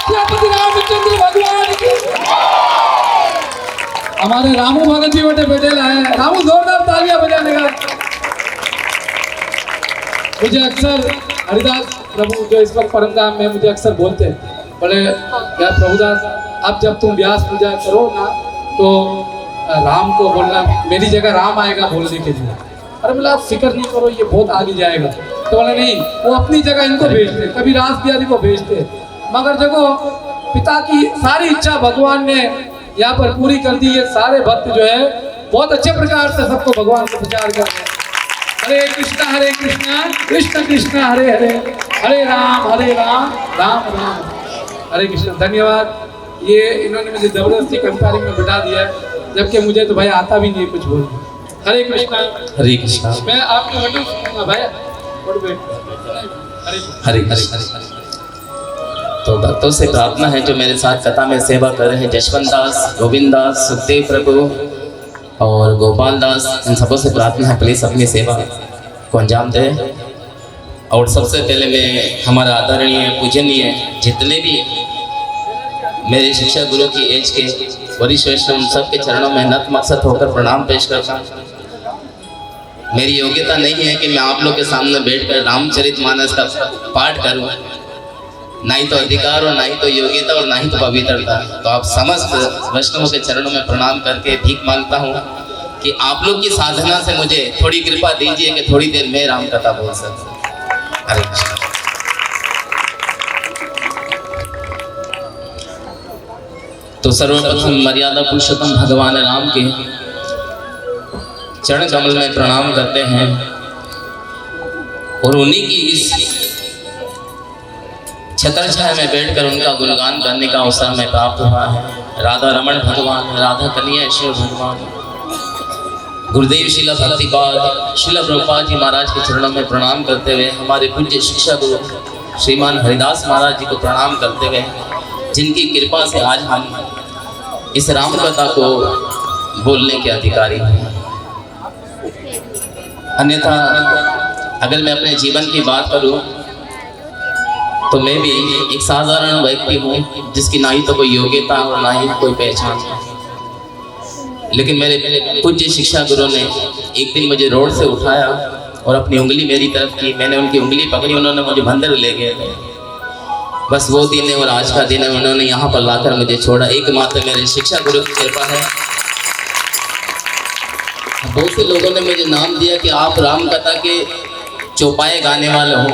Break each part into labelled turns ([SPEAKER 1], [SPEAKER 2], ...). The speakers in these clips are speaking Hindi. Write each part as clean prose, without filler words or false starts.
[SPEAKER 1] छत्रपति रामचंद्र भगवान की। हमारे रामू भगत जी बैठे हैं। रामू जोरदार तालियां बजाने का। मुझे अक्सर हरिदास प्रभु जो इस वक्त परम धाम में मुझे अक्सर बोलते हैं, बोले यार प्रभुदास अब जब तुम व्यास पूजा करो ना तो राम को बोलना, मेरी जगह राम आएगा बोलने के लिए। अरे बोला आप फिक्र नहीं करो, ये बहुत आगे जाएगा। तो बोले नहीं, वो अपनी जगह इनको भेजते, कभी रास बिहारी को भेजते, मगर देखो पिता की सारी इच्छा भगवान ने यहाँ पर पूरी कर दी। ये सारे भक्त जो है बहुत अच्छे प्रकार से सबको भगवान को प्रचार कर रहे हैं। हरे कृष्णा कृष्ण कृष्ण हरे हरे, हरे राम राम राम हरे कृष्ण। धन्यवाद। ये इन्होंने मुझे जबरदस्ती कंपारिंग में बिठा दिया है, जबकि मुझे तो भाई आता भी नहीं कुछ बोलना। हरे कृष्णा। मैं आपके वचन सुनूंगा भाई।
[SPEAKER 2] हरे हरे। तो भक्तों से प्रार्थना है जो मेरे साथ कथा में सेवा कर रहे हैं, जशवंत दास, गोविंद दास, सुखदेव प्रभु और गोपाल दास, इन सबों से प्रार्थना है प्लीज अपनी सेवा को अंजाम दें। और सबसे पहले मैं हमारा आदरणीय पूजनीय जितने भी मेरे शिक्षा गुरु की एज के वरिष्ठ वैष्णव सबके चरणों में नतमस्तक होकर प्रणाम पेश करता हूँ। मेरी योग्यता नहीं है कि मैं आप लोग के सामने बैठकर रामचरितमानस का पाठ करूँ, ना ही तो अधिकार और ना ही तो योग्यता और ना ही तो पवित्रता। तो आप समस्त वैष्णवों के चरणों में प्रणाम करके भीख मांगता हूँ कि आप लोग की साधना से मुझे थोड़ी कृपा दीजिए कि थोड़ी देर में राम कथा बोल सकूं। हरे कृष्ण। तो सर्वप्रथम मर्यादा पुरुषोत्तम भगवान राम के चरण कमल में प्रणाम करते हैं और उन्हीं की इस छत्र छाया में बैठकर उनका गुणगान करने का अवसर में प्राप्त हुआ है। राधा रमण भगवान, राधा कन्हैया ईश्वर भगवान, गुरुदेव शिला भक्तिपाद शिला प्रभुपाद जी महाराज के चरणों में प्रणाम करते हुए हमारे पूज्य शिक्षा गुरु श्रीमान हरिदास महाराज जी को प्रणाम करते हुए, जिनकी कृपा से आज हम इस राम कथा को बोलने के अधिकारी हैं। अन्यथा अगर मैं अपने जीवन की बात करूं तो मैं भी एक साधारण व्यक्ति हूं जिसकी ना ही तो कोई योग्यता और ना ही कोई पहचान। लेकिन मेरे पूज्य शिक्षा गुरु ने एक दिन मुझे रोड से उठाया और अपनी उंगली मेरी तरफ की, मैंने उनकी उंगली पकड़ी, उन्होंने मुझे मंदिर ले गए। बस वो दिन है और आज का दिन है, उन्होंने यहाँ पर लाकर मुझे छोड़ा। एकमात्र मेरे शिक्षा गुरु की कृपा है। बहुत से लोगों ने मुझे नाम दिया कि आप राम कथा के चौपाए गाने वाले हो,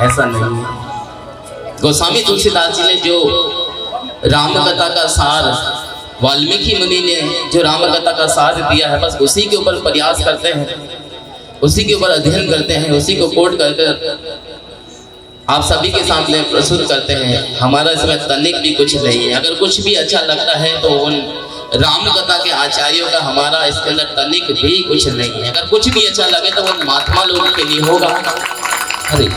[SPEAKER 2] ऐसा नहीं है। गोस्वामी तुलसीदास जी ने जो राम कथा का सार, वाल्मीकि मुनि ने जो राम कथा का सार दिया है, बस उसी के ऊपर प्रयास करते हैं, उसी के ऊपर अध्ययन करते हैं, उसी को कोट कर आप सभी के सामने प्रस्तुत करते हैं। हमारा इसमें तनिक भी कुछ नहीं है। अगर कुछ भी अच्छा लगता है तो उन राम कथा के आचार्यों का हमारा इसके अंदर तनिक भी कुछ नहीं है। अगर कुछ भी अच्छा लगे तो उन महात्मा लोगों के लिए होगा। हरे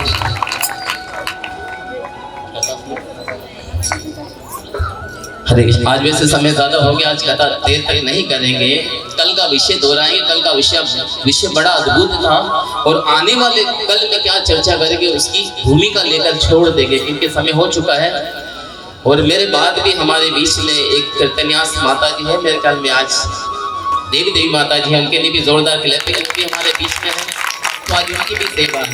[SPEAKER 2] हरे कृष्ण। आज वैसे समय ज़्यादा हो गया, आज कथा देर तक नहीं करेंगे। कल का विषय दोहराएंगे। कल का विषय बड़ा अद्भुत था और आने वाले कल में क्या चर्चा करेंगे उसकी भूमिका लेकर छोड़ देंगे, क्योंकि समय हो चुका है। और मेरे बाद भी हमारे बीच में एक कीर्तन्यास माता जी है, मेरे ख्याल में आज देवी माता जी है, उनके लिए भी जोरदार खिलाते भी हमारे बीच में है, तो आज उनकी भी सेवा है।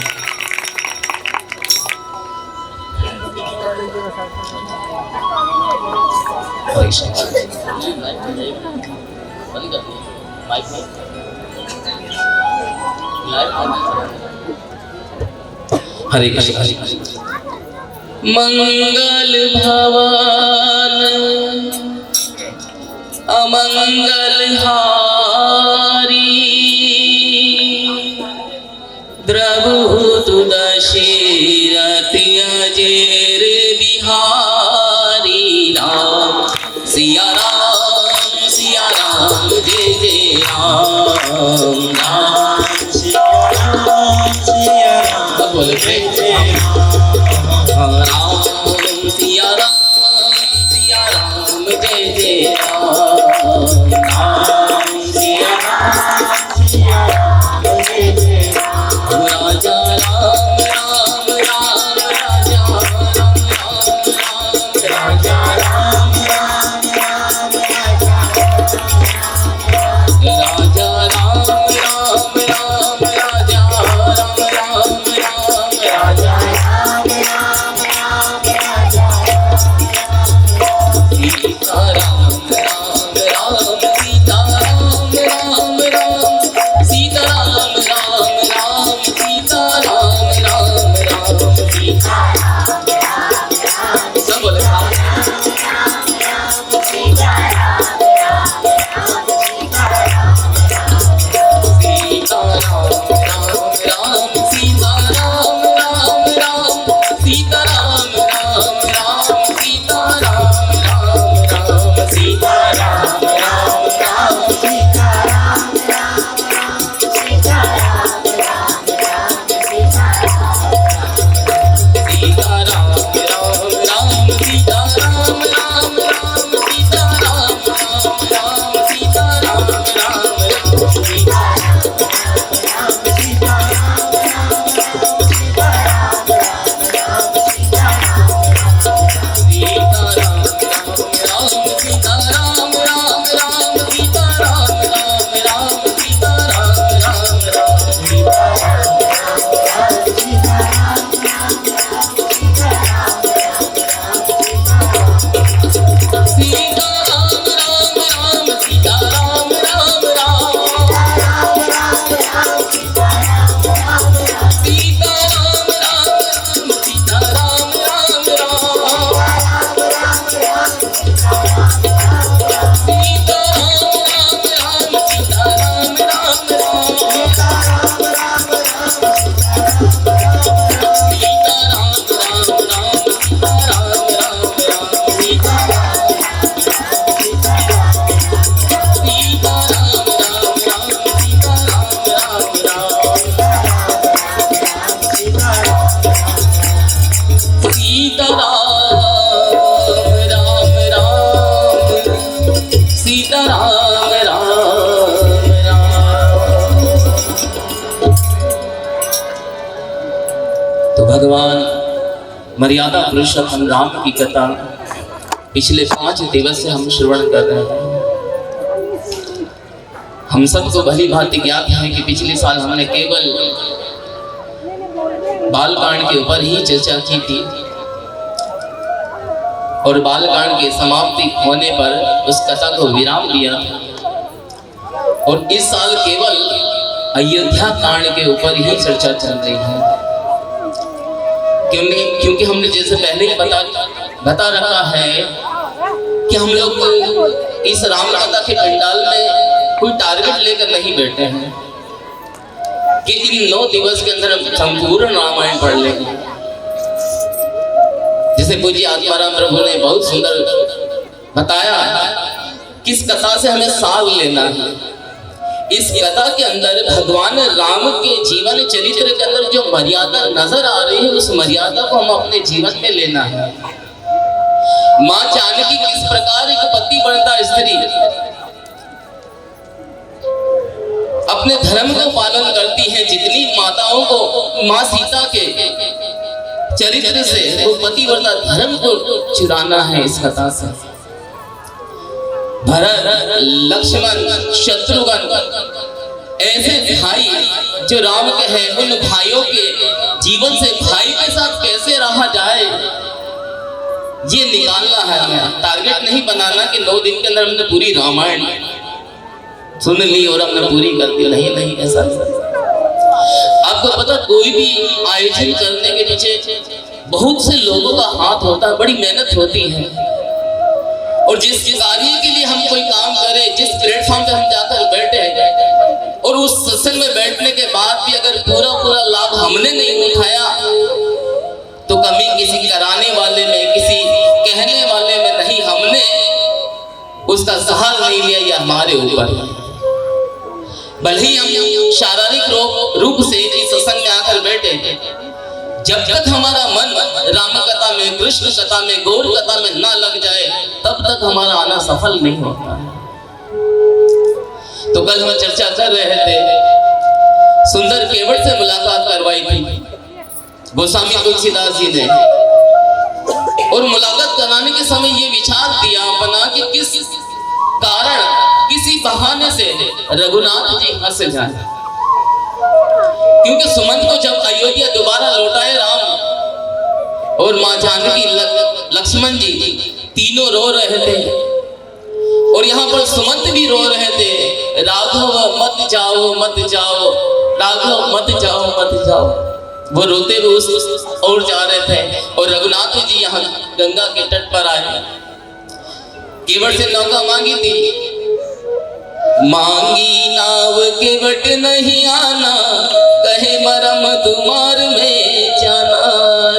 [SPEAKER 2] हरे कृष्ण। मंगल भवन अमंगल हारी, द्रवहूत दशरथ अजेर बिहारी। राम सिया राम जय जय राम, राम सिया राम बोले जय जय राम, राम सिया राम जय जय राम, राम सिया राम जय जय राम। राजा राम राम राम, राजा राम राम राम, राजा भगवान मर्यादा पुरुषोत्तम राम की कथा पिछले 5 दिवस से हम श्रवण कर रहे हैं। हम सबको भली भांति ज्ञात है कि पिछले साल हमने केवल बालकांड के ऊपर ही चर्चा की थी और बालकांड के समाप्ति होने पर उस कथा को विराम दिया था। और इस साल केवल अयोध्या कांड के ऊपर ही चर्चा चल रही है, क्योंकि हमने जैसे पहले ही बता रखा है कि हम लोग इस रामकथा के पंडाल में कोई टारगेट लेकर नहीं बैठे हैं कि इन 9 दिवस के अंदर हम संपूर्ण रामायण पढ़ लेंगे। जैसे पूज्य आत्माराम प्रभु ने बहुत सुंदर बताया किस कथा से हमें साल लेना है। इस कथा के अंदर भगवान राम के जीवन चरित्र के अंदर जो मर्यादा नजर आ रही है, उस मर्यादा को हम अपने जीवन में लेना है। माँ जानकी किस प्रकार एक पति बनता स्त्री अपने धर्म को पालन करती है, जितनी माताओं को माँ सीता के चरित्र से वो पतिव्रता धर्म को चुराना है। इस कथा से भरत, लक्ष्मण, शत्रुघ्न ऐसे भाई जो राम के हैं, उन भाइयों के जीवन से भाई के साथ कैसे रहा जाए ये निकालना है। हमें टारगेट नहीं बनाना कि 9 दिन के अंदर हमने पूरी रामायण सुन ली और हमने पूरी कर दी। नहीं, ऐसा नहीं। आपको पता, कोई भी आयोजन करने के पीछे बहुत से लोगों का हाथ होता है, बड़ी मेहनत होती है। और जिस कार्य के लिए हम कोई काम करें, जिस प्लेटफॉर्म पे हम जाकर बैठे और उस सत्संग में बैठने के बाद भी अगर पूरा लाभ हमने नहीं उठाया तो कमी किसी कराने वाले में, किसी कहने वाले में नहीं, हमने उसका सहारा नहीं लिया, यह हमारे ऊपर। भले ही हम शारीरिक रूप से इस सत्संग में आकर बैठे, जब तक हमारा मन राम कथा में, कृष्ण कथा में, गौर कथा में ना लग जाए, तब तक हमारा आना सफल नहीं होता है। तो कल हम चर्चा कर रहे थे, सुंदर केवट से मुलाकात करवाई थी गोस्वामी तुलसीदास जी ने, और मुलाकात कराने के समय ये विचार दिया अपना कि किस कारण, किसी बहाने से रघुनाथ जी हंस जाए। क्योंकि सुमंत को जब अयोध्या दोबारा लौटाए राम और माँ जानकी, लक्ष्मण जी तीनों रो रहे थे और यहाँ पर सुमंत भी रो रहे थे, राघव मत जाओ मत जाओ, राघव मत जाओ मत जाओ। वो रोते हुए उस ओर जा रहे थे और रघुनाथ जी यहाँ गंगा के तट पर आए। केवट से नौका मांगी थी, मांगी नाव केवट नहीं आना, कहे मरम तुम्हार में जाना।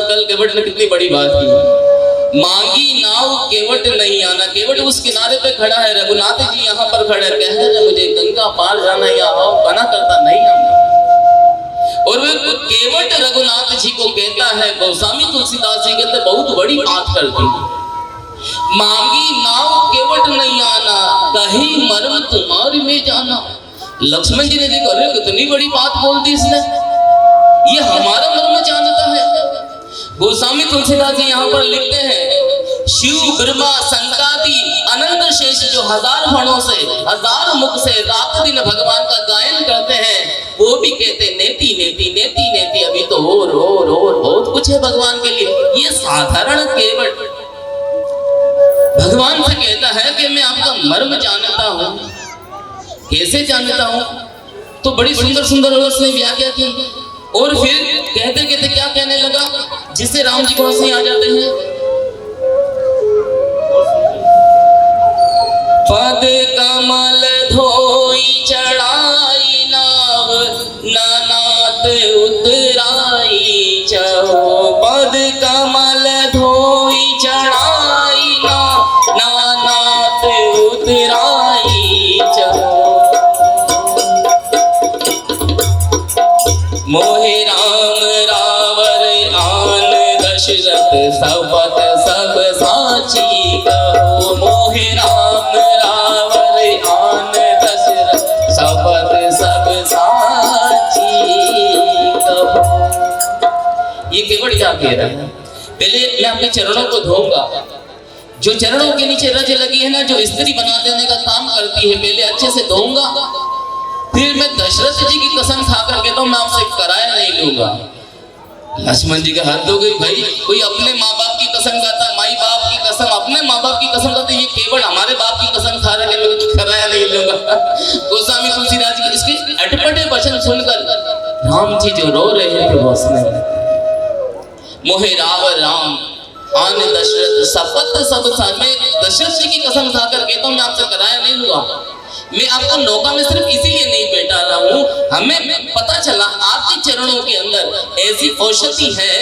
[SPEAKER 2] कल केवट ने कितनी बड़ी बात की, मांगी नाव केवट नहीं आना। केवट उस किनारे पे खड़ा है, रघुनाथ जी यहाँ पर खड़े, कह रहे मुझे गंगा पार जाना, या आओ, बना करता नहीं हम। और वे केवट रघुनाथ जी को कहता है, गोस्वामी तुलसीदास जी कहते बहुत बड़ी बात करती, मांगी नाव केवट नहीं आना, कहीं मर्म तुम्हारी में जाना। लक्ष्मण जी ने देखा, अरे कितनी बड़ी बात बोल दी इसने, ये हमारा मर्म जानता है। गोस्वामी तुलसीदास जी यहाँ पर लिखते हैं, शिव ब्रह्मा संकादि अनंत शेष जो 1000 फणों से, 1000 मुख से रात दिन भगवान का गायन करते हैं, वो भी कहते नेति नेति नेति नेति, अभी तो और बहुत कुछ है भगवान के लिए। ये साधारण केवट भगवान से कहता है कि मैं आपका मर्म जानता हूं। कैसे जानता हूं? तो बड़ी सुंदर सुंदर उसने व्याख्या की और फिर कहते कहते क्या कहने लगा, जिससे राम जी को हंसी आ जाते हैं। पद कमल धोई चढ़ाई नाव, नानात उतराई चहो। पद कमल धोई चढ़ाई नाव, नानात उतराई चहो। मोहे राम रावर आन दशरथ सब कह रहा है, पहले मैं अपने चरणों को धोऊंगा। जो चरणों के नीचे रज लगी है ना, जो स्त्री बना देने का काम करती है, पहले अच्छे से धोऊंगा, फिर मैं दशरथ जी की कसम खा कर कहता हूँ मैं आपसे किराया नहीं लूंगा। लक्ष्मण जी का हद हो गई भाई, कोई अपने माँ बाप की कसम खाता, माई बाप की कसम, अपने माँ बाप की कसम खाता, ये केवल हमारे बाप की कसम खा रहे हैं, मैं कुछ कराया नहीं लूंगा। गोस्वामी तुलसीदास जी इसके अटपटे वचन सुनकर राम जी जो रो रहे थे वो हंसने लगे। मोहे राव राम आन दशरथ सपत सब सा, मैं दशरथ जी की कसम खाकर कहता हूँ मैं आपसे कराया नहीं लूंगा। मैं आपको नौका में सिर्फ इसीलिए नहीं बैठा रहा हूँ, हमें पता चला आपके चरणों के अंदर ऐसी औषधि है,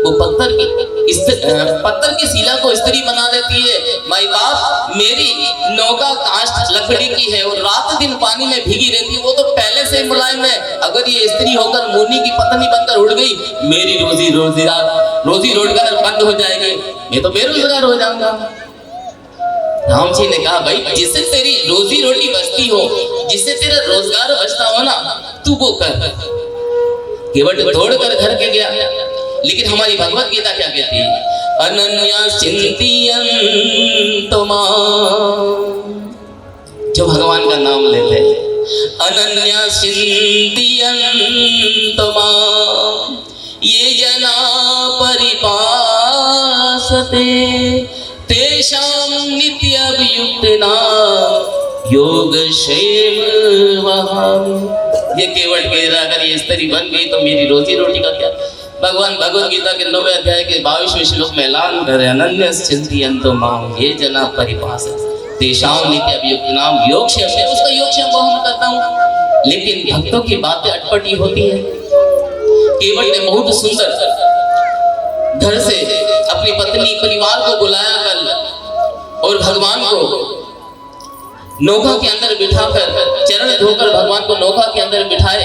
[SPEAKER 2] वो पत्थर की शिला को स्त्री बना देती है। माई बाप, मेरी नौका काष्ठ लकड़ी की है और रात दिन पानी में भीगी रहती है, वो तो पहले से मुलायम है। अगर ये स्त्री होकर मुनि की पत्नी बनकर उड़ गई, मेरी रोजी रोजगार बंद हो जाएगी, मैं तो बेरोजगार हो जाऊंगा। राम जी ने कहा भाई, जिससे तेरी रोजी रोटी बचती हो, जिससे तेरा रोजगार बचता हो ना, तू वो कर। केवट दौड़ कर घर के गया, लेकिन हमारी भगवत गीता क्या कहती है? अनन्या चिंतियन जो भगवान का नाम लेते हैं, अनन्या चिंतियन ये जना परिपासते तेषां नित्यभियुक्तना योगक्षेम वहामि। ये केवट कह रहा, अगर ये स्त्री बन गई तो मेरी रोजी रोटी का क्या? भगवान भगवत गीता के 9वें अध्याय के 22वें श्लोक में ऐलान करे, अनन्य चिंतयन्तो माम ये जना परिपासते तेषां नित्यभियुक्तानां योगक्षेम। मैं उसका योगक्षेम वहन करता हूँ, लेकिन भक्तों की बातें अटपटी होती है। केवट ने बहुत सुंदर घर से अपनी पत्नी परिवार को बुलाया कल, और भगवान को नौका के अंदर बिठाकर चरण धोकर भगवान को नौका के अंदर बिठाए,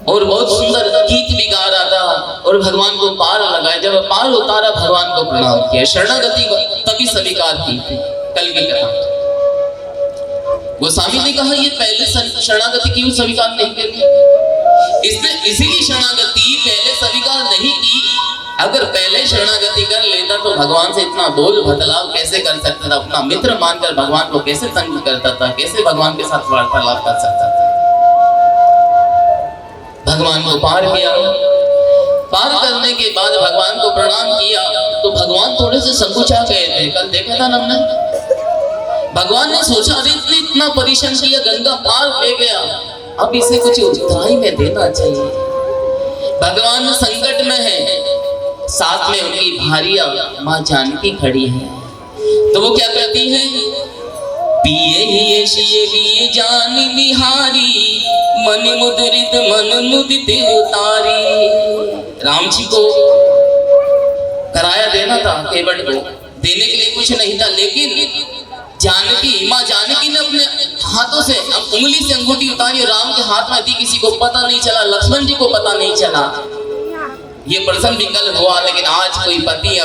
[SPEAKER 2] और बहुत सुंदर गीत भी गा रहा था, और भगवान को पार लगाया। जब पार उतारा, भगवान को प्रणाम किया, शरणागति तभी स्वीकार की थी। कल की कथा गोस्वामी ने कहा, ये पहले शरणागति क्यों स्वीकार नहीं करी? इसने इसीलिए शरणागति पहले स्वीकार नहीं की। अगर पहले शरणागति कर लेता तो भगवान से इतना बोल बदलाव कैसे कर सकता था? अपना मित्र मानकर भगवान को कैसे तंग करता था? कैसे भगवान के साथ वार्तालाप कर सकता था? भगवान को पार किया, पार करने के बाद भगवान को प्रणाम किया तो भगवान थोड़े से संकुचा गए थे। कल देखा था ना हमने, भगवान ने सोचा अरे इतना परिश्रम किया, गंगा पार ले गया, अब इसे कुछ उतराई में देना चाहिए। भगवान संकट में है, साथ में उनकी भारिया माँ जानकी खड़ी है, तो वो क्या कहती है? पिए ही शिये लिए जान बिहारी, मन मुद्रित मन मुदित उतारी। राम जी को कराया देना था, केवट को देने के लिए कुछ नहीं था, लेकिन जानकी माँ जानकी ने अपने हाथों से उंगली से अंगूठी उतारी, राम के हाथ में दी, किसी को पता नहीं चला, लक्ष्मण जी को पता नहीं चला। ये प्रसंग भी कल हुआ, लेकिन आज कोई पति या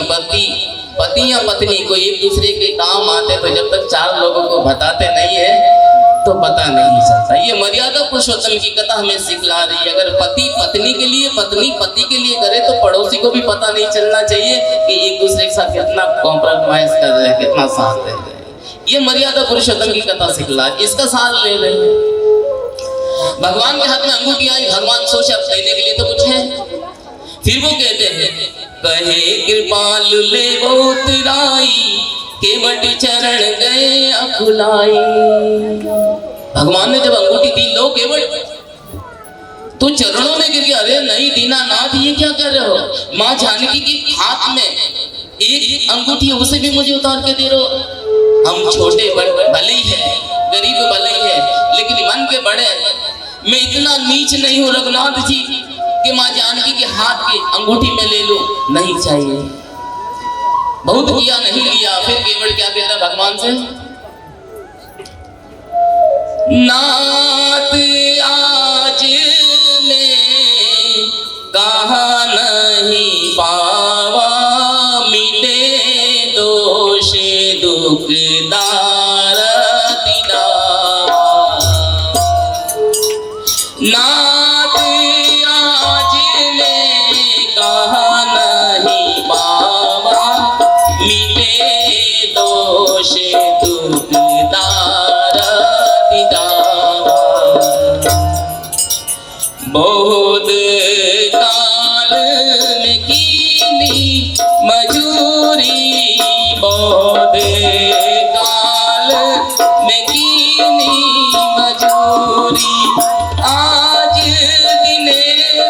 [SPEAKER 2] पत्नी को एक दूसरे के काम आते, तो जब तक 4 लोगों को बताते नहीं है तो पता नहीं चलता। ये मर्यादा पुरुषोत्तम की कथा हमें सिखला रही है। अगर पति पत्नी के लिए, पत्नी पति के लिए करे तो पड़ोसी को भी पता नहीं चलना चाहिए कि एक दूसरे के साथ कितना कॉम्प्रोमाइज कर रहे हैं, कितना साथ दे रहे हैं। ये मर्यादा पुरुषोत्तम की कथा सिखला, इसका साथ ले रहे हैं। भगवान के हाथ में अंगूठी आई, भगवान सोचा देने के लिए तो कुछ है, फिर वो कहते हैं कहे कृपाल ले बहुत राई, केवट चरण गए अकुलाई। भगवान ने जब अंगूठी दी, लो केवट तो चरणों में गिर गया। अरे नहीं दीनानाथ, ये क्या कर रहे हो? माँ जानकी के हाथ में एक अंगूठी है, उसे भी मुझे उतार के दे रहे हो। हम छोटे भले ही है, गरीब भले ही है, लेकिन मन के बड़े, मैं इतना नीच नहीं हूँ रघुनाथ जी कि माँ जानकी के हाथ की अंगूठी में ले लो, नहीं चाहिए। बहुत किया, नहीं लिया। फिर केवट क्या कहता भगवान से? नाथ आज मैं कहा नहीं पावा, मिटे दोष दुख दारति दावा। नाथ आज मैं कहा बहुत काल में कीनी मजूरी, बहुत काल में कीनी मजूरी, आज दिने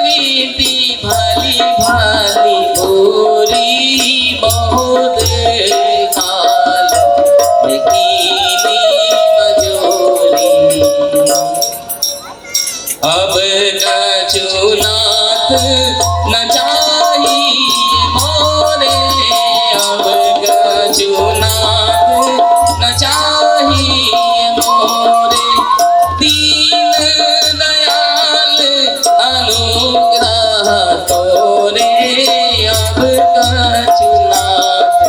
[SPEAKER 2] बीती भली भली भूरी, बहुत काल में कीनी मजूरी। अब कछुनाथ न चाहिए मोरे, अब कछुनाथ न चाहिए मोरे, दीन दयाल अनुग्रह तोरे, अब कछुनाथ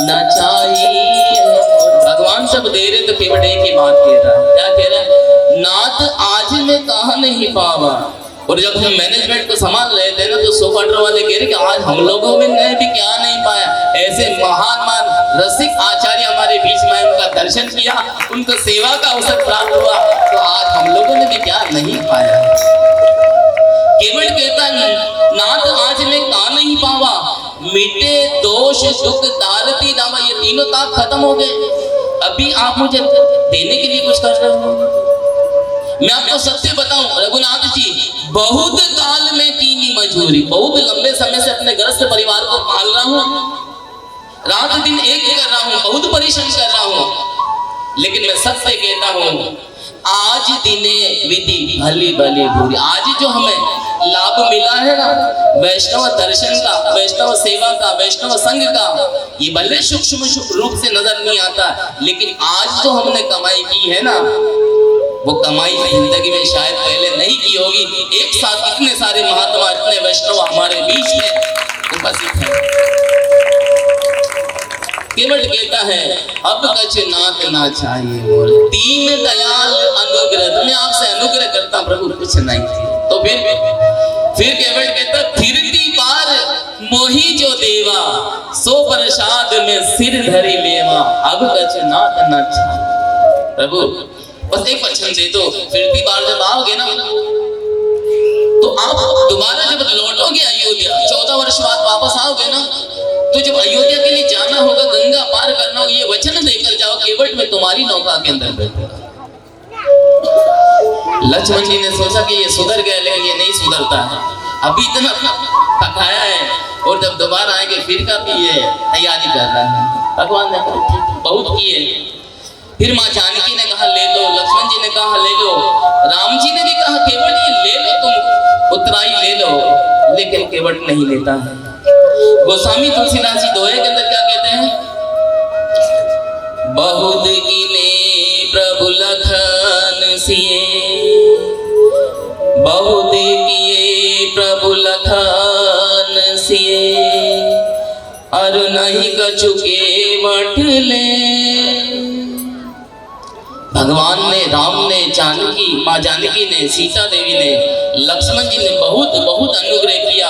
[SPEAKER 2] न चाहिए। भगवान सब दे रहे तो केवल एक ही बात कह रहा है, क्या कह रहा है? नाथ आज में कहा नहीं पावा। और जब हम मैनेजमेंट को संभाल रहे थे ना, तो सोफाटर वाले कह रहे कि आज हम लोगों में ने भी क्या नहीं पाया। ऐसे महान रसिक आचार्य हमारे बीच में, उनका दर्शन किया, उनको सेवा का अवसर प्राप्त हुआ, तो आज हम लोगों ने भी क्या नहीं पाया। केवल कहता नाथ आज में कहा नहीं पावा, मिटे दोष दुख दारती दावा, ये तीनों ताप खत्म हो गए। अभी आप मुझे देने के लिए कुछ कर रहे हो। मैं आपको सत्य बताऊं रघुनाथ जी, बहुत काल में कीनी मजूरी, बहुत लंबे समय से अपने ग्रस्त परिवार को पाल रहा हूं, रात दिन एक कर रहा हूं, बहुत परिश्रम कर रहा हूं, लेकिन मैं सत्य कहता हूं, आज दिने विधि भली भली भूरी। आज जो हमें लाभ मिला है ना, वैष्णव दर्शन का, वैष्णव सेवा का, वैष्णव संघ का, ये भले सूक्ष्म रूप से नजर नहीं आता, लेकिन आज जो हमने कमाई की है ना, वो कमाई जिंदगी में शायद पहले नहीं की होगी। एक साथ इतने सारे महात्मा, इतने वैष्णव हमारे बीच में उपस्थित हैं। केवट कहता है अब कछुनाथ ना चाहिए मोर, दीन दयाल अनुग्रह, मैं आपसे अनुग्रह करता प्रभु, कुछ नहीं। तो फिर केवट कहता फिरती पार मोही जो देवा, सो प्रसाद में सिर धरी लेवा, अब कछुनाथ ना चाहिए। प्रभु बस एक वचन दे दो, फिरती बार जब आओगे ना, तो आप दोबारा जब लौटोगे अयोध्या, 14 वर्ष बाद वापस आओगे ना, तो जब अयोध्या के लिए जाना होगा, गंगा पार करना होगा, ये वचन देकर जाओ, केवट में तुम्हारी नौका के अंदर बैठूंगा। लक्ष्मण जी ने सोचा कि ये सुधर गया, लेकिन ये नहीं सुधरता है, अभी इतना पकाया है, और जब दोबारा आएंगे फिर का भी ये तैयारी कर रहा है। भगवान ने बहुत किए। फिर माँ जानकी ने कहा ले लो, लक्ष्मण जी ने कहा ले लो, राम जी ने भी कहा केवट ये ले लो, तुम उत्तराई ले लो, लेकिन केवट नहीं लेता है। गोस्वामी तुलसीदास जी दोहे के अंदर क्या कहते हैं? बहुत कीने प्रभु लखन सिए, बहुत किए प्रभु लखन सिए, और नहीं कछु केवट ले। भगवान ने, राम ने, जानकी, माँ जानकी ने, सीता देवी ने, लक्ष्मण जी ने बहुत बहुत अनुग्रह किया,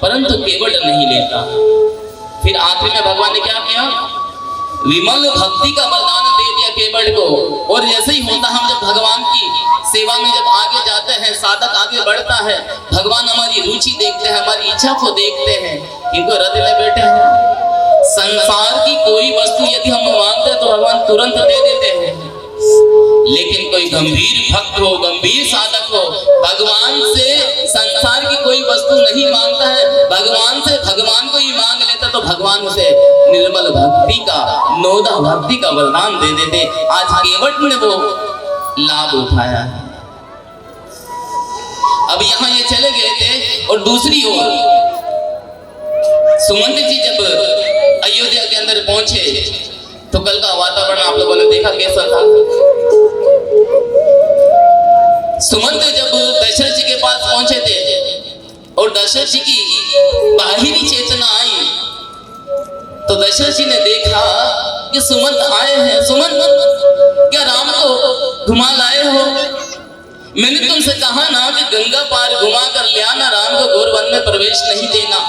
[SPEAKER 2] परंतु केवट नहीं लेता। फिर आखिर में भगवान ने क्या किया? विमल भक्ति का वरदान दे दिया केवट को। और जैसे ही होता, हम जब भगवान की सेवा में जब आगे जाते हैं, साधक आगे बढ़ता है, भगवान हमारी रुचि देखते हैं, हमारी इच्छा को देखते हैं, इनको हृदय में बैठे हैं। संसार की कोई वस्तु यदि हम मांगते हैं तो भगवान तुरंत दे देते हैं, लेकिन कोई गंभीर भक्त हो, गंभीर साधक हो, भगवान से संसार की कोई वस्तु नहीं मांगता है, भगवान से भगवान को ही मांग लेता, तो भगवान से निर्मल भक्ति का, नोदा भक्ति का वरदान दे देते। आज केवट ने वो लाभ उठाया है। अब यहाँ ये चले गए थे, और दूसरी ओर सुमंत जी जब अयोध्या के अंदर पहुंचे, तो कल का वातावरण आप लोगों ने देखा कैसा था। सुमंत जब दशरथ जी के पास पहुंचे थे, और दशरथ जी की बाहिरी चेतना आई, तो दशरथ जी ने देखा कि सुमंत आए हैं। सुमंत, क्या राम को घुमा लाए हो? मैंने तुमसे कहा ना कि गंगा पार घुमा कर ले आना, राम को घोर वन में प्रवेश नहीं देना।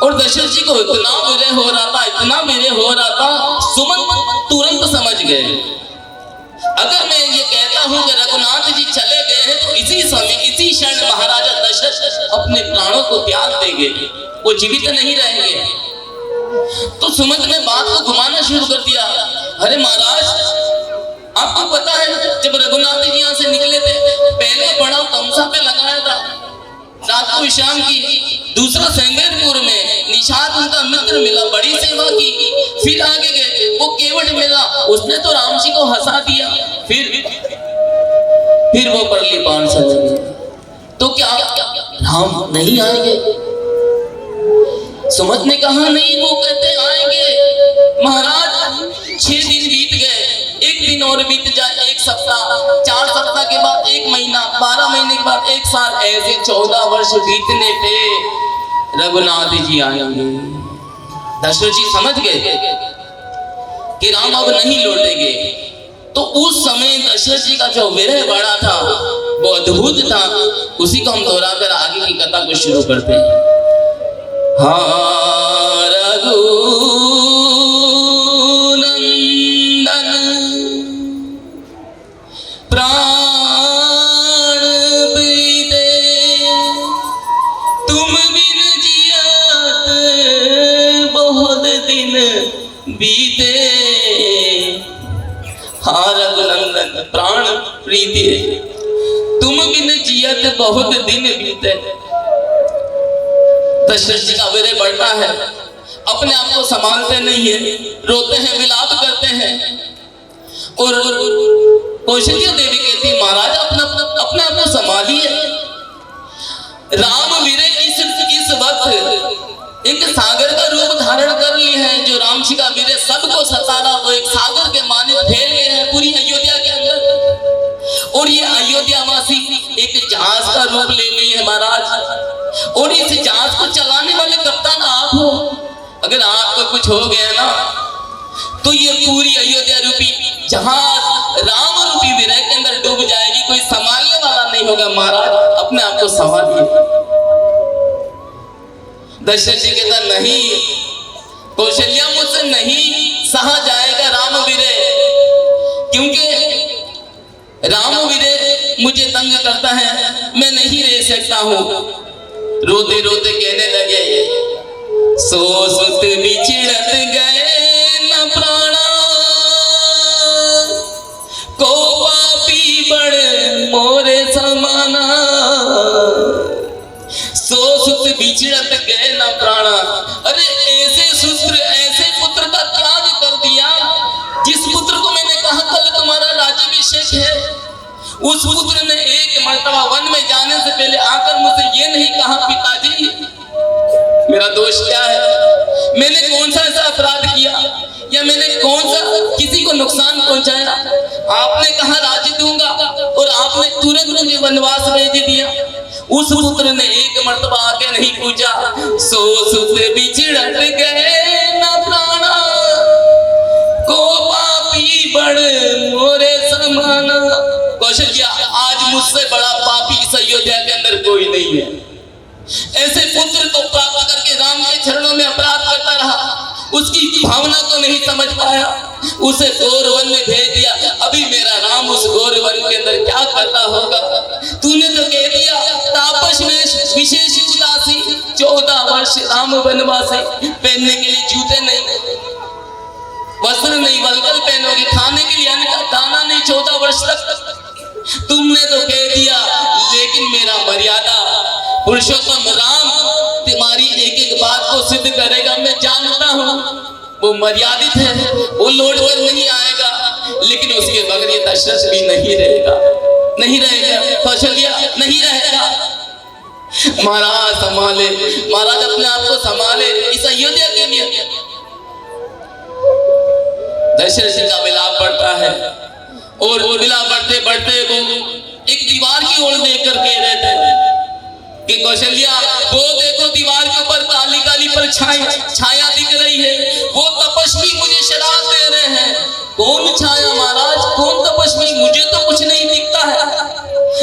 [SPEAKER 2] और दशरथ जी को इतना विरह हो रहा था, इतना विरह हो रहा था, सुमंत तुरंत समझ गए। अगर मैं ये कहता हूं कि रघुनाथ जी चले गए हैं तो इसी समय इसी क्षण महाराजा दशरथ अपने प्राणों को त्याग देंगे, वो जीवित नहीं रहेंगे। तो सुमंत ने बात को घुमाना शुरू कर दिया। अरे महाराज, आपको पता है जब रघुनाथ जी यहाँ से निकले थे, पहले बड़ा तमसा पे लगाया था, रात को विश्राम की। दूसरा सेंगेरपुर में निषाद उनका मित्र मिला, बड़ी सेवा की। फिर आगे गए, वो केवट मिला, उसने तो राम जी को हंसा दिया। फिर वो परली पान चले गए। तो क्या राम नहीं आएंगे? सुमंत ने कहा नहीं, वो कहते आएंगे। महाराज 6 दिन बीत गए, एक दिन और बीत जाए, एक सप्ताह, 4 सप्ताह के बाद 1 महीना, 12 महीने के बाद 1 साल, ऐसे 14 वर्ष बीतने पे रघुनाथ जी आएंगे। दशरथ जी समझ गए कि राम अब नहीं लौटेंगे। तो उस समय दशरथ जी का जो विरह बड़ा था वो अद्भुत था। उसी को हम दोहराकर आगे की कथा को शुरू करते हैं। हाँ रघु प्राण बीते तुम बिन जियत बहुत दिन बीते। हाँ रघुनंदन प्राण प्रीति तुम बिन जियत बहुत दिन बीते। दशरथ जी का विरह बढ़ता है, अपने आप को संभालते नहीं है, रोते हैं, विलाप करते हैं। और कौशल्या देवी कहती महाराज अपने आप को संभालिए। राम विरह इस वक्त एक सागर का रूप धारण कर लिए हैं। जो राम जी का विरह सबको सता रहा, वो एक सागर के माने फैल गए हैं पूरी अयोध्या के अंदर। और ये अयोध्या वासी एक जहाज का रूप ले लिए हैं महाराज। और इस जहाज को चलाने वाले कप्तान आप हो। अगर आपको कुछ हो गया ना तो ये पूरी अयोध्या रूपी जहाज राम रूपी विरह के अंदर डूब जाएगी, कोई संभालने वाला नहीं होगा। महाराज अपने आप को संभालिए। दशरथ जी कहता नहीं कौशल्या, मुझसे नहीं सहा जाएगा राम विरह, क्योंकि राम विरह मुझे तंग करता है, मैं नहीं रह सकता हूं। रोते रोते कहने लगे सो सुत बिछड़त गए न प्राणा, को पापी बड़ मोरे समाना। सो सुत बिछड़त गए न प्राणा। अरे ऐसे सूत्र, ऐसे पुत्र का त्याग कर दिया जिस पुत्र को मैंने कहा कल तुम्हारा राज्याभिषेक है। उस पुत्र ने एक मर्तबा वन में जाने से पहले आकर मुझसे ये नहीं कहा पिताजी मेरा दोष क्या है, मैंने कौन सा ऐसा अपराध किया या मैंने कौन सा किसी को नुकसान पहुंचाया। आपने कहा राज्य दूंगा और आपने तुरंत मुझे वनवास भेज दिया। उस पुत्र ने एक मर्तबा आके नहीं पूछा। सो सुत बिछड़त गए न प्राणा, को पापी बड़ मोरे समाना। कौशल्या, आज मुझसे बड़ा पापी इस अयोध्या के अंदर कोई नहीं है। ऐसे पुत्र को प्राप्त करके राम के चरणों में अपराध करता रहा, उसकी भावना को नहीं समझ पाया, उसे घोर वन में भेज दिया। अभी मेरा राम उस घोर वन के अंदर क्या करता होगा। तूने तो कह दिया तापस में विशेष उदासी, 14 वर्ष राम वनवासी, पहनने के लिए जूते नहीं, वस्त्र नहीं, वल्कल पहनोगे, खाने के लिए अन्न का दाना नहीं 14 वर्ष तक। तुमने तो कह दिया, लेकिन मेरा मर्यादा पुरुषोत्तम राम तुम्हारी एक एक बात को सिद्ध करेगा। मैं जानता हूँ वो मर्यादित है, वो लौट कर नहीं आएगा, लेकिन उसके बगैर ये दशरथ भी नहीं रहेगा, नहीं रहेगा, कौशल्या नहीं रहेगा। महाराज संभाले, महाराज अपने आप को संभाले इस अयोध्या के लिए। दशरथ जी का विलाप बढ़ता है और विलाप बढ़ते बढ़ते वो एक दीवार की ओर देख कर कह रहे थे कि कौशल्या वो देखो दीवार के ऊपर काली काली छाया दिख रही है, वो तपस्वी मुझे शराब दे रहे हैं। कौन छाया महाराज, कौन तपस्वी, मुझे तो कुछ नहीं दिखता है।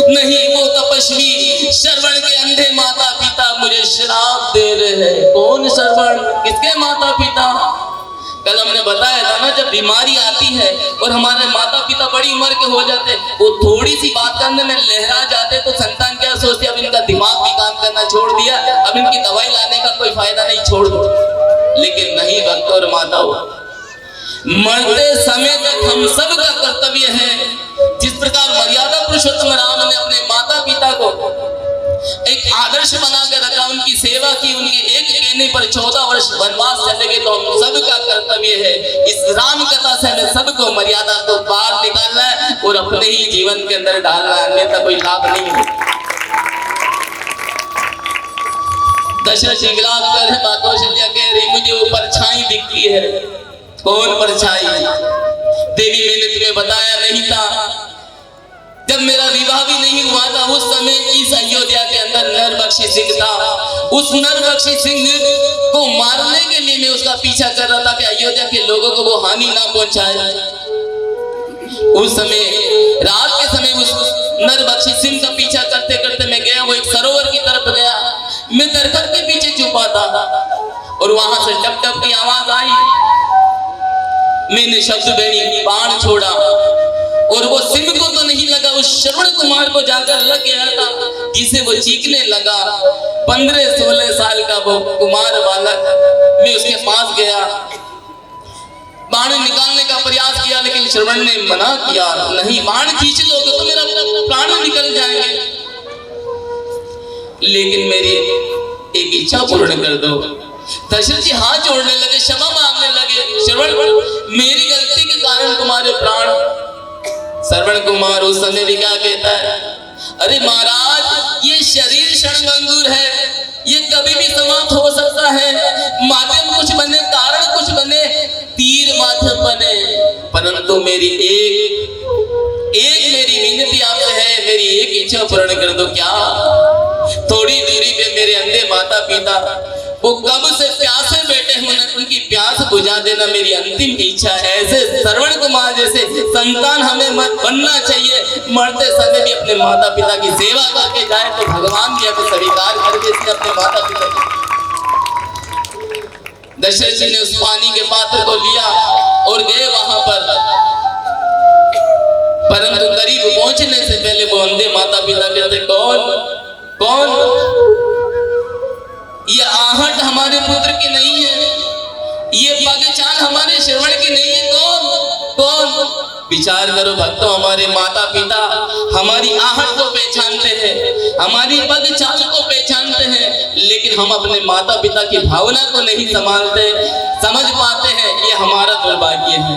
[SPEAKER 2] नहीं, वो तपस्वी श्रवण के अंधे माता पिता मुझे शराब दे रहे हैं। कौन श्रवण, किसके माता पिता? कल हमने बताया था ना, जब बीमारी आती है और हमारे माता पिता बड़ी उम्र के हो जाते, वो थोड़ी सी बात करने में लहरा जाते, तो संतान क्या सोचते, अब इनका दिमाग भी काम करना छोड़ दिया, अब इनकी दवाई लाने का कोई फायदा नहीं, छोड़ दो। लेकिन नहीं भक्तों और माताओं, मरते समय तक हम सब का कर्तव्य है, जिस प्रकार मर्यादा पुरुषोत्तम राम ने अपने माता पिता को एक आदर्श बना कर रखा, उनकी सेवा की, उनके एक कहने पर 14 वर्ष वनवास चले गए, तो हम सब का कर्तव्य है इस राम कथा से हमें सबको मर्यादा को बाहर निकालना है और अपने ही जीवन के अंदर डालना है, अन्यथा कोई लाभ नहीं है। दशरथ जी विलाप कर रहे, मां कौशल्या कह रही मुझे वो परछाई दिखती है। कौन परछाई? देवी मैंने तुम्हें बताया नहीं था, जब मेरा विवाह भी नहीं हुआ था उस समय इस अयोध्या के अंदर नरबक्षी सिंह था। उस नरबक्षी सिंह को मारने के लिए मैं उसका पीछा कर रहा था कि अयोध्या के लोगों को वो हानि ना पहुंचाए। उस समय रात के समय उस नरबक्षी सिंह का पीछा करते करते मैं गया, वो एक सरोवर की तरफ गया, मैं दरखत के पीछे छुपा था और वहां से टप टप की आवाज आई। मैंने शब्द बेनी बाण छोड़ा और वो सिंह को तो नहीं लगा, उस श्रवण कुमार को जाकर लग गया था, जिसे वो चीखने लगा। 15-16 साल का वो कुमार बालक, मैं उसके पास गया, बाण निकालने का प्रयास किया, लेकिन श्रवण ने मना किया, नहीं बाण खींच लोगे तो मेरा प्राण निकल जाएंगे, लेकिन मेरी एक इच्छा पूर्ण कर दो। दशरथ जी हाथ जोड़ने लगे, क्षमा मांगने लगे, श्रवण मेरी गलती के कारण तुम्हारे प्राण। श्रवण कुमार उस समय भी क्या कहता है, अरे महाराज ये शरीर क्षणभंगुर है, ये कभी भी समाप्त हो सकता है, माध्यम कुछ बने, कारण कुछ बने, तीर माध्यम बने, परंतु मेरी एक मेरी विनती आपसे है, मेरी एक इच्छा पूर्ण कर दो। क्या? थोड़ी दूरी पे मेरे अंधे माता पिता वो कब से प्यासे बैठे हैं, उनकी प्यास बुझा देना मेरी अंतिम इच्छा है। ऐसे श्रवण कुमार जैसे संतान हमें बनना चाहिए, मरते समय भी अपने माता पिता की सेवा करके जाए तो भगवान भी हमें स्वीकार करके इसने अपने माता पिता की। दशरथ जी ने उस पानी के पात्र को लिया और गए वहां पर, परंतु करीब पहुंचने से पहले वो अंधे माता पिता कहते, कौन? ये आहट हमारे पुत्र की नहीं है, ये पगचान हमारे श्रवण की नहीं है, कौन? विचार करो भक्तों, हमारे माता पिता हमारी आहट को पहचानते हैं, हमारी पगचान को पहचानते हैं, लेकिन हम अपने माता पिता की भावना को नहीं समझ पाते हैं, ये हमारा दुर्भाग्य है।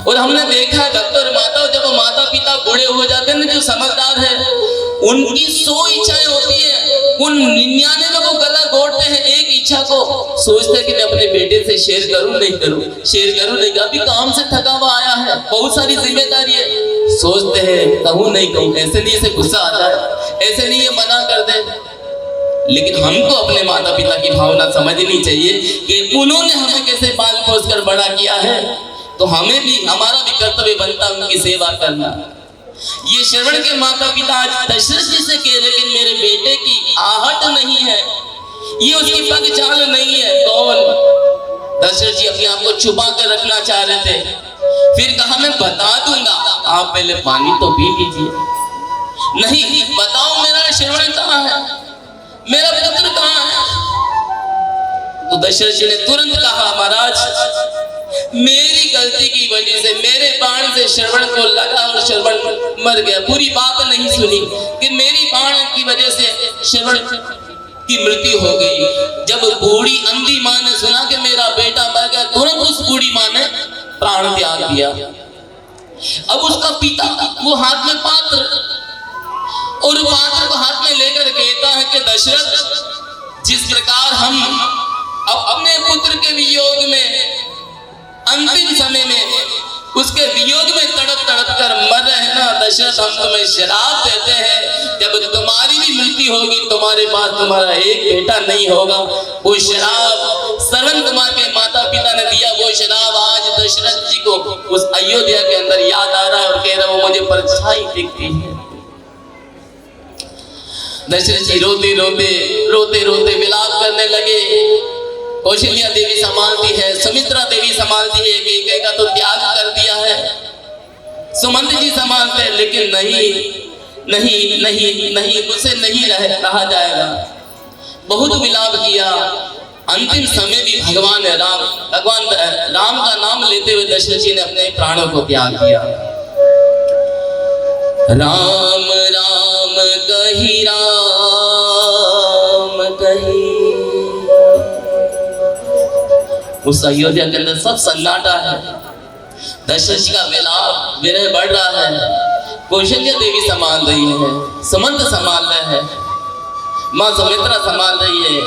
[SPEAKER 2] और हमने देखा है भक्तों और माताओं, जब वो माता पिता बूढ़े हो जाते हैं ना, जो समझदार है उनकी 100 इच्छाएं होती है, उन 99 में वो गला घोटते हैं, एक इच्छा को सोचते हैं कि मैं अपने बेटे से शेयर करूं नहीं करूं, अभी काम से थका हुआ आया है, बहुत सारी जिम्मेदारी है, सोचते हैं कहूं नहीं कहूं, ऐसे नहीं इसे गुस्सा आता है, ऐसे नहीं ये मना कर दे। लेकिन हमको अपने माता पिता की भावना समझनी चाहिए कि उन्होंने हमें कैसे पाल पोस कर बड़ा किया है, तो हमें भी, हमारा भी कर्तव्य बनता है उनकी सेवा करना। ये श्रवण के माता पिता आज दशरथ जी से कह रहे कि मेरे बेटे की आहट नहीं है, ये उसकी पगचाल नहीं है। कौन? दशरथ जी अपने आप को छुपा कर रखना चाह रहे थे, फिर कहा मैं बता दूंगा, आप पहले पानी तो पी लीजिए। नहीं, बताओ मेरा श्रवण कहाँ है, मेरा पुत्र कहाँ है? तो दशरथ जी ने तुरंत कहा, महाराज मेरी गलती की वजह से, मेरे बाण से श्रवण को लगा और श्रवण मर गया। पूरी बात नहीं सुनी कि मेरी बाण की वजह से श्रवण की मृत्यु हो गई। जब बूढ़ी अंधी मां ने सुना कि मेरा बेटा मर गया, तुरंत उस बूढ़ी मां ने प्राण त्याग दिया। अब उसका पिता वो हाथ में पात्र, और पात्र को हाथ में लेकर कहता है कि दशरथ, जिस प्रकार हम अपने पुत्र के वियोग में अंतिम समय में उसके वियोग में तड़प कर मर रहे हैं ना दशरथ, हम तुम्हें श्राप देते हैं, जब तुम्हारी भी मृत्यु होगी तुम्हारे पास तुम्हारा एक बेटा नहीं होगा। वो श्राप श्रवण कुमार के माता पिता ने दिया, वो श्राप आज दशरथ जी को उस अयोध्या के अंदर याद आ रहा है और कह रहा है वो मुझे परछाई दिखती है। दशरथ जी रोते रोते विलाप करने लगे। कौशल्या देवी संभालती है, सुमित्रा देवी संभालती है, कैकेयी का तो त्याग कर दिया है, सुमंत जी संभालते हैं, लेकिन नहीं नहीं नहीं नहीं मुझसे नहीं रहा जाएगा। बहुत विलाप किया। अंतिम समय भी भगवान राम का नाम लेते हुए दशरथ जी ने अपने प्राणों को त्याग किया। राम राम कही राम कही, उस अयोध्या के अंदर सब सन्नाटा है। दशरथ जी का विरह बढ़ रहा है। कौशल्या देवी संभाल रही है, सुमंत संभाल रहे हैं, माँ सुमित्रा संभाल रही है,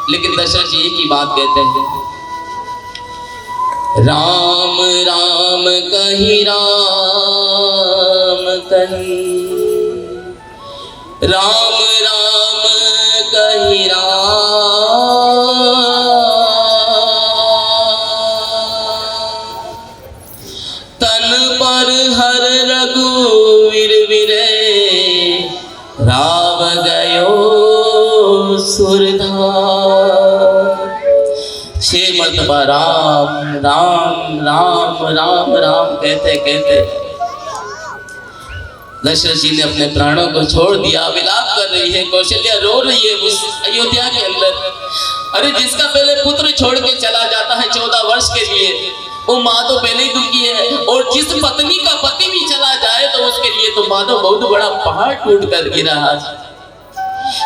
[SPEAKER 2] लेकिन दशरथ जी एक ही बात कहते हैं, राम राम कही राम कही, राम राम कही राम, तन पर हर रघुवीर विरे, राव गयो सुरधार। 6 मरतबा राम राम राम राम राम कहते कहते दशरथ जी ने अपने प्राणों को छोड़ दिया। विलाप कर रही है, कौशल्या रो रही है उस अयोध्या के अंदर। अरे जिसका पहले पुत्र छोड़ के चला जाता है 14 वर्ष के लिए, वो माँ तो पहले ही दुखी है, और जिस पत्नी का पति भी चला जाए तो उसके लिए तो माँ तो बहुत बड़ा पहाड़ टूट कर गिरा। आज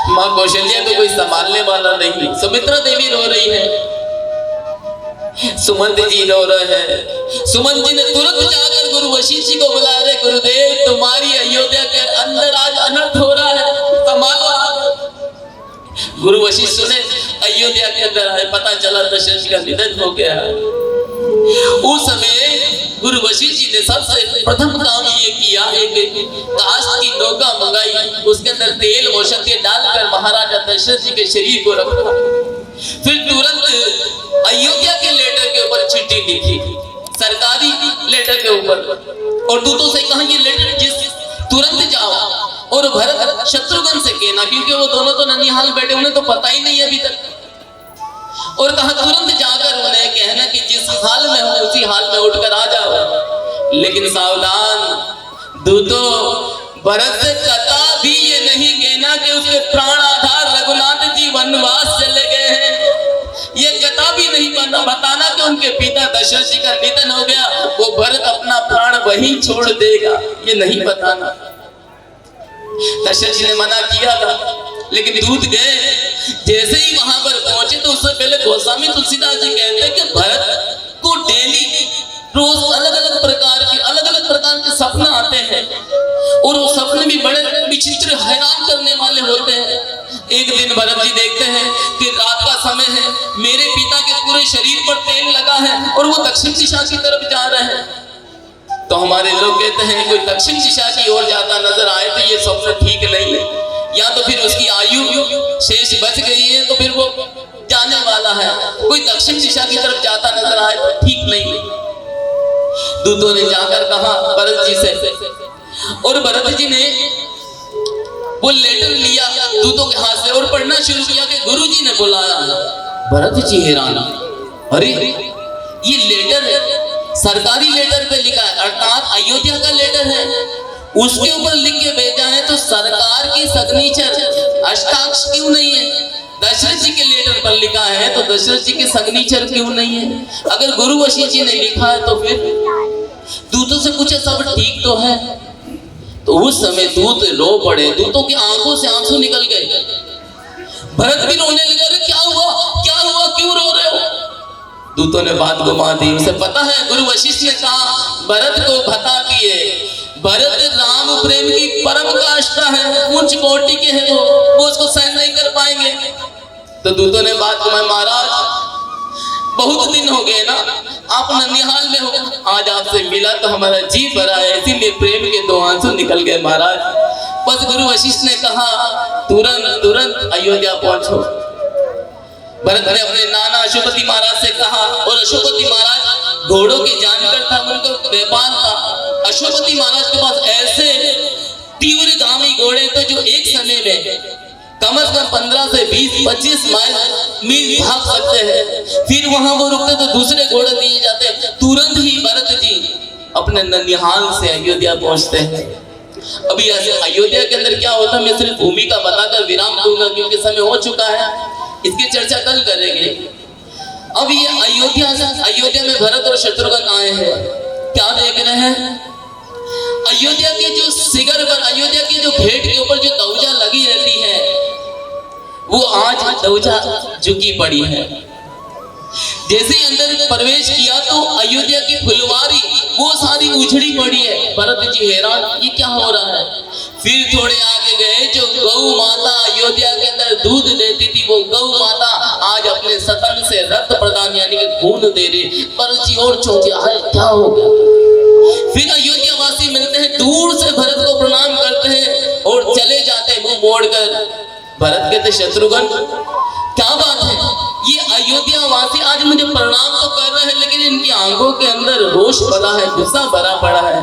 [SPEAKER 2] माँ कौशल्या को कोई संभालने वाला नहीं। सुमित्रा देवी रो रही है, सुमंत जी रो रहे हैं। सुमंत जी ने तुरंत जाकर गुरु वशिष्ठ जी को बुला रहे, गुरुदेव तुम्हारी अयोध्या के अंदर आज अनर्थ हो रहा है, संभालो। गुरु वशिष्ठ सुने अयोध्या के अंदर है, पता चला दशरथ का निधन हो गया। उस समय गुरु वशिष्ठ जी ने सबसे प्रथम काम ये किया, एक काष्ठ की नौका मंगाई, उसके अंदर तेल औषधि डालकर महाराजा दशरथ जी के शरीर को रखा। फिर तुरंत अयोध्या के लेटर के ऊपर चिट्ठी लिखी, सरकारी लेटर के ऊपर, और दूतों से कहा ये लेटर जिस तुरंत जाओ और भरत शत्रुघ्न से कहना, क्योंकि वो दोनों तो ननिहाल बैठे, उन्हें तो पता ही नहीं अभी तक। और कहा तुरंत जाकर उन्हें कहना कि जिस हाल में हो उसी हाल में उठकर आ जाओ। लेकिन सावधान दूतों, भरत से कथा भी ये नहीं कहना कि उसके प्राण आधार रघुनाथ जी वनवास चले गए हैं। ये कथा भी नहीं बताना कि उनके पिता दशरथ जी का निधन हो गया, वो भरत अपना प्राण वहीं छोड़ देगा, ये नहीं बताना। दशरथ जी ने मना किया था, लेकिन दूत गए। जैसे ही वहां पर पहुंचे तो उससे पहले गोस्वामी तुलसीदास जी कहते हैं कि भरत को डेली रोज अलग अलग प्रकार के सपने आते हैं, और वो सपने भी बड़े विचित्र हैरान करने वाले होते हैं। एक दिन भरत जी देखते हैं कि रात का समय है, मेरे पिता के पूरे शरीर पर तेल लगा है और वो दक्षिण दिशा की तरफ जा रहे हैं। तो हमारे लोग कहते हैं कोई दक्षिण दिशा की ओर जाता नजर आए तो ये स्वप्न ठीक नहीं है, या तो फिर उसकी आयु शेष बच गई है तो फिर वो जाने वाला है। कोई दक्षिण दिशा की तरफ जाता नजर आए तो ठीक नहीं है। दूतों ने जाकर कहा भरत जी से, और भरत जी ने वो लेटर लिया दूतों के हाथ से और पढ़ना शुरू किया कि गुरु जी ने बुलाया। भरत जी हैरान, अरे ये लेटर है, सरकारी लेटर पे लिखा है, अर्थात अयोध्या का लेटर है, उसके ऊपर लिख के भेजा है तो सरकार की सिग्नेचर हस्ताक्षर क्यों नहीं है? दशरथ जी के लेटर पर लिखा है तो दशरथ जी के सिग्नेचर क्यों नहीं है? अगर गुरु वशिष्ठ जी ने लिखा है तो फिर दूतों से पूछे सब ठीक तो है? तो उस समय दूत रो पड़े, दूतों की आंखों से आंसू निकल गए। भरत भी रोने लगे, अरे क्या हुआ क्यों रो रहे हो? दूतों ने बात घुमा दी, उसे पता है गुरु वशिष्ठ ने कहा भरत को बता दिए, भरत राम प्रेम की परम काष्ठा है, उच्च कोटि के हैं, वो उसको सहन नहीं कर पाएंगे। तो दूतों ने बात घुमाई, महाराज बहुत दिन हो गए ना, आप ननिहाल में हो, आज आपसे मिला तो हमारा जी भरा है, इसीलिए प्रेम के 2 आंसू निकल गए महाराज। बस गुरु वशिष्ठ ने कहा तुरंत अयोध्या पहुंचो। भरत ने अपने नाना अशोकपति महाराज से कहा, और अशोकपति महाराज घोड़ों के जानकर था, उनका व्यापार था। अशोकपति महाराज के पास ऐसे तीव्रगामी घोड़े थे जो एक समय में कम से कम 15 से 20-25 मील भाग सकते हैं। फिर वहां वो रुकते तो दूसरे घोड़े दिए जाते। तुरंत ही भरत जी अपने ननिहाल से अयोध्या पहुंचते हैं। अभी अयोध्या के अंदर क्या होता है मैं सिर्फ भूमिका बताकर विराम दूंगा क्योंकि समय हो चुका है, इसकी चर्चा कल करेंगे। अब ये अयोध्या में भरत और शत्रुघ्न आए हैं। क्या देख रहे हैं? अयोध्या के जो शिखर पर, अयोध्या के जो घेट के ऊपर जो ध्वजा लगी रहती है वो आज ध्वजा झुकी पड़ी है। जैसे ही अंदर प्रवेश किया तो अयोध्या की फुलवारी वो सारी उछड़ी पड़ी है। भरत जी हैरान, ये क्या हो रहा है? फिर थोड़े आगे गए, जो गौ माता अयोध्या के अंदर दूध देती थी वो गौ माता आज अपने सतन से रक्त प्रदान यानी कि खून दे रही। भरत जी और चौंके, क्या हो गया? फिर अयोध्या वासी मिलते हैं, दूर से भरत को प्रणाम करते हैं और चले जाते हैं मुंह मोड़कर। भरत कहते शत्रुघ्न क्या बात है? ये अयोध्या वासी आज मुझे प्रणाम तो कर रहे हैं लेकिन इनकी आंखों के अंदर रोष भरा है, गुस्सा भरा पड़ा है।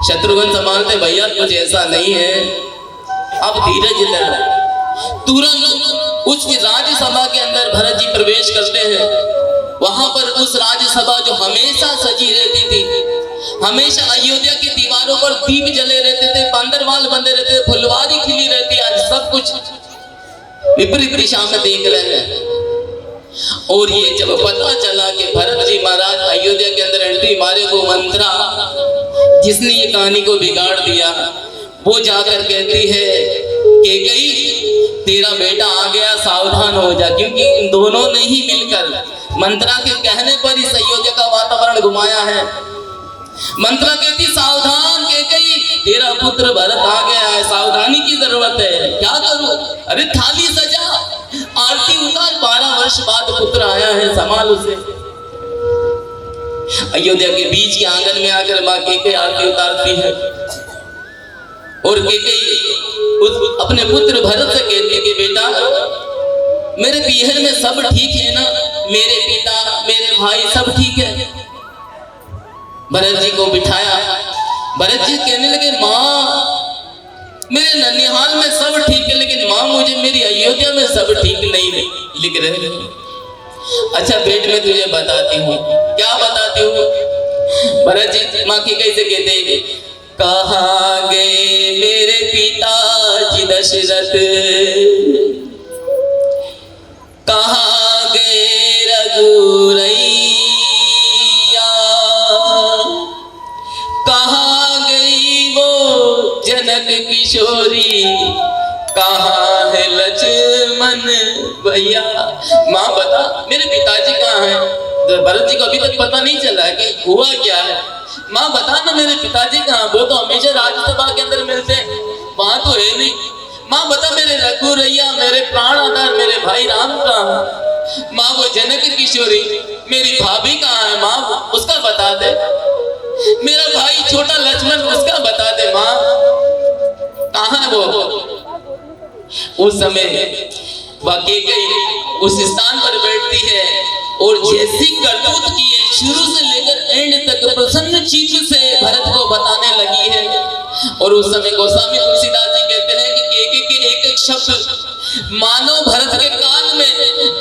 [SPEAKER 2] शत्रुघ्न संभालते, भैया कुछ ऐसा नहीं है, अब धीरज धर। तुरंत उस राज्यसभा के अंदर भरत जी प्रवेश करते हैं। वहां पर उस राज्यसभा जो हमेशा सजी रहती थी, हमेशा अयोध्या की दीवारों पर दीप जले रहते थे, बंदरवाल बंधे रहते थे, फुलवारी खिली रहती, आज सब कुछ विपरीत दिशा में देख रहे हैं। और ये जब पता चला कि भरत जी महाराज अयोध्या के अंदर एंट्री मारे, वो मंत्रा जिसने ये कहानी को बिगाड़ दिया वो जाकर कहती है कि गई तेरा बेटा आ गया, सावधान हो जा। क्योंकि इन दोनों ने ही मिलकर मंत्रा के कहने पर इस अयोध्या का वातावरण घुमाया है। मंत्रा कहती सावधान, कह गई तेरा पुत्र भरत आ गया है, सावधानी की जरूरत है। क्या करूं? अरे थाली सजा, आरती उतार, 12 वर्ष बाद पुत्र आया है, संभाल उसे। अयोध्या के बीच के आंगन में आकर माँ केकई आरती उतारती है और केकई अपने पुत्र भरत से कहती है कि बेटा मेरे पीहर में सब ठीक है ना, मेरे पिता मेरे भाई सब ठीक है। भरत जी को बिठाया। भरत जी कहने लगे माँ मेरे ननिहाल में सब ठीक है लेकिन माँ मुझे मेरी अयोध्या में सब ठीक नहीं लिख रहे। अच्छा बेट मैं तुझे बताती हूँ। क्या बताती हूँ? भरत जी माँ की कैसे कहते हैं, कहाँ गए मेरे पिताजी दशरथ, कहाँ गए रघुरैया, कहाँ गई वो जनक किशोरी, कहाँ है लक्ष्मण भैया। माँ बता मेरे पिताजी कहाँ हैं? भरत जी को अभी तक पता नहीं चला कि हुआ क्या है। माँ बता ना मेरे पिताजी कहाँ? वो तो हमेशा राज्यसभा के अंदर मिलते हैं, वहां तो है नहीं। माँ बता मेरे रघुरैया मेरे प्राण आधार मेरे भाई राम कहाँ? माँ वो जनक किशोरी मेरी भाभी कहाँ है? माँ उसका बता दे। मेरा भाई छोटा लक्ष्मण उसका बता दे। माँ कहाँ है वो? उस समय वाकई गई उस स्थान पर बैठती है और जैसी करतूत की है शुरू से लेकर एंड तक प्रसन्न चित्त से भरत को बताने लगी है। और उस समय गोस्वामी तुलसीदास जी कहते हैं कि एक एक शब्द मानो भरत के कान में,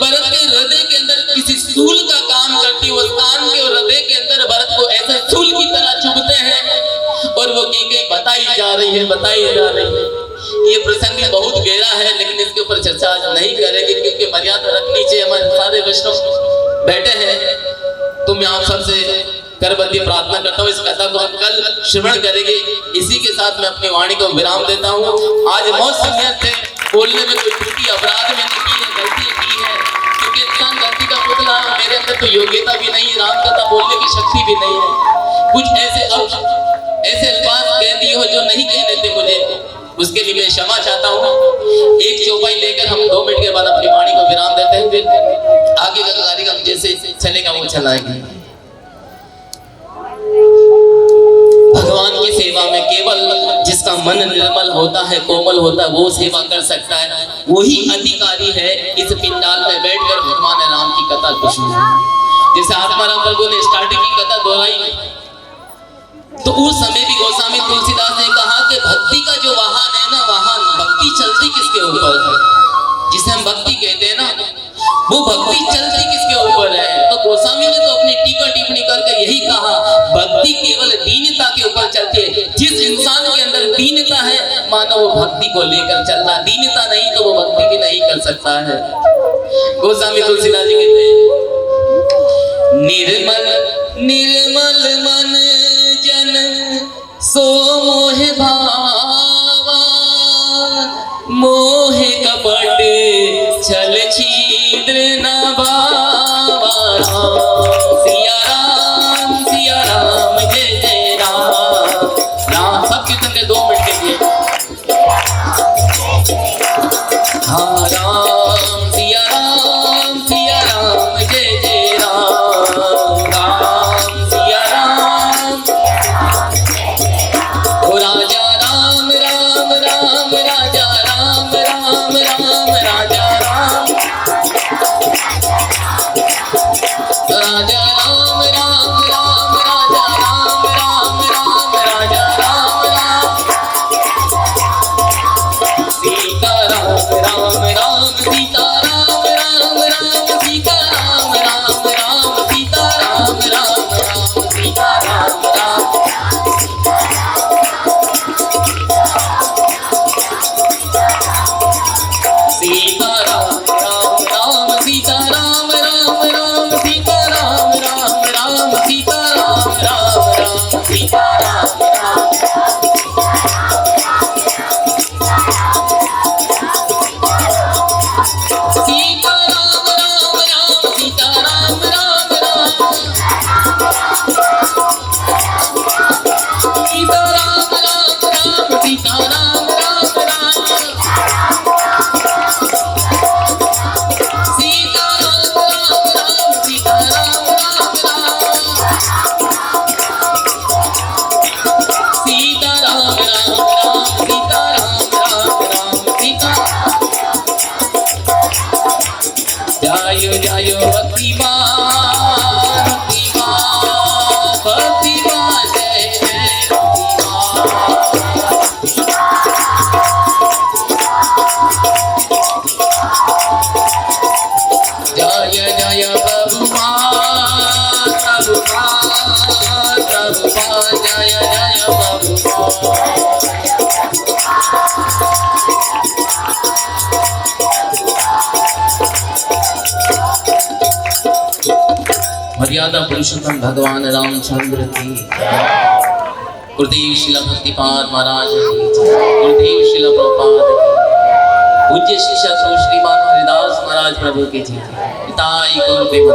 [SPEAKER 2] भरत के हृदय के अंदर किसी सूल का काम करती, उस कान के और हृदय के अंदर भरत को ऐसे सूल की तरह चुभते हैं और वो बताई जा रही है। ये प्रसंग बहुत गहरा है लेकिन इसके ऊपर चर्चा आज नहीं करेंगे क्योंकि मर्यादा रखनी चाहिए। हमारे सारे वैष्णव बैठे हैं तो मैं आप सबसे करबद्ध प्रार्थना करता हूँ इस कथा को हम कल श्रवण करेंगे। इसी के साथ मैं अपनी वाणी को विराम देता हूँ। आज मौज संयत से बोलने में कोई त्रुटि अपराध में गलती की है क्योंकि इंसान गलती का पुतला, मेरे अंदर तो योग्यता भी नहीं है, राम कथा बोलने की शक्ति भी नहीं है। कुछ ऐसे अल्फाज कह दिए हो जो नहीं कहने थे मुझे, उसके लिए मैं क्षमा चाहता हूँ। एक चौपाई लेकर हम 2 मिनट के बाद अपनी वाणी को विराम देते हैं, फिर आगे का कार्यक्रम जैसे चलेगा वो चलाएंगे। भगवान की सेवा में केवल जिसका मन निर्मल होता है, कोमल होता है, वो सेवा कर सकता है, वही अधिकारी है इस पिंडाल में बैठकर भगवान राम की कथा को सुनना। जैसे आत्माराम प्रभु ने स्टार्टिंग की कथा दोहराई तो उस समय भी गोस्वामी तुलसीदास ने कहा कि भक्ति का जो वाहन है ना, वाहन भक्ति चलती किसके ऊपर है, जिसे हम भक्ति कहते हैं ना, वो भक्ति चलती किसके ऊपर है? तो गोस्वामी ने तो अपनी टीका टिप्पणी करके यही कहा, भक्ति केवल दीनता के ऊपर चलती है। जिस इंसान के अंदर दीनता है, मानो वो भक्ति को लेकर चल रहा, दीनता नहीं तो वो भक्ति भी नहीं कर सकता है। गोस्वामी तुलसीदास जी कहते हैं, निर्मल निर्मल मन जन सो मोह भावा, मोह कपट छल छिद्र न बावा। सिया राम जय जय राम। राम सब कीर्तन के 2 मिनट के लिए। हाँ राम सिया राम जय जय राम। राम सिया राम। ओ राजा राम राम राम राजा राम राम राम राजा राम। राजा राम राम राम राजा राम राम राम राजा राम राम। सीता राम राम राम सीता राम राम राम सीता राम राम राम सीता राम राम राम सीता राम राम। सीता राम राम राम सीता राम राम राम सीता राम राम राम सीता राम राम राम सीता राम राम। सीता राम राम राम सीता राम राम राम। सीता राम राम राम सीता राम राम राम। सीता राम राम राम सीता राम राम राम। सीता राम राम राम सीता राम राम राम सीता। जायो जायो भक्तिमान भक्तिमान भक्तिमान जय जय भक्तिमान। जय जय प्रभुपाद प्रभुपाद प्रभुपाद जय जय प्रभुपाद। मर्यादा पुरुषोत्तम भगवान रामचंद्र की गुरुदेव शिला भक्तिपाद महाराज की, गुरुदेव शिला प्रभुपाद की, पूज्य शिष्य श्रीमान हरिदास महाराज प्रभु की जी। पिताई गुरुदेव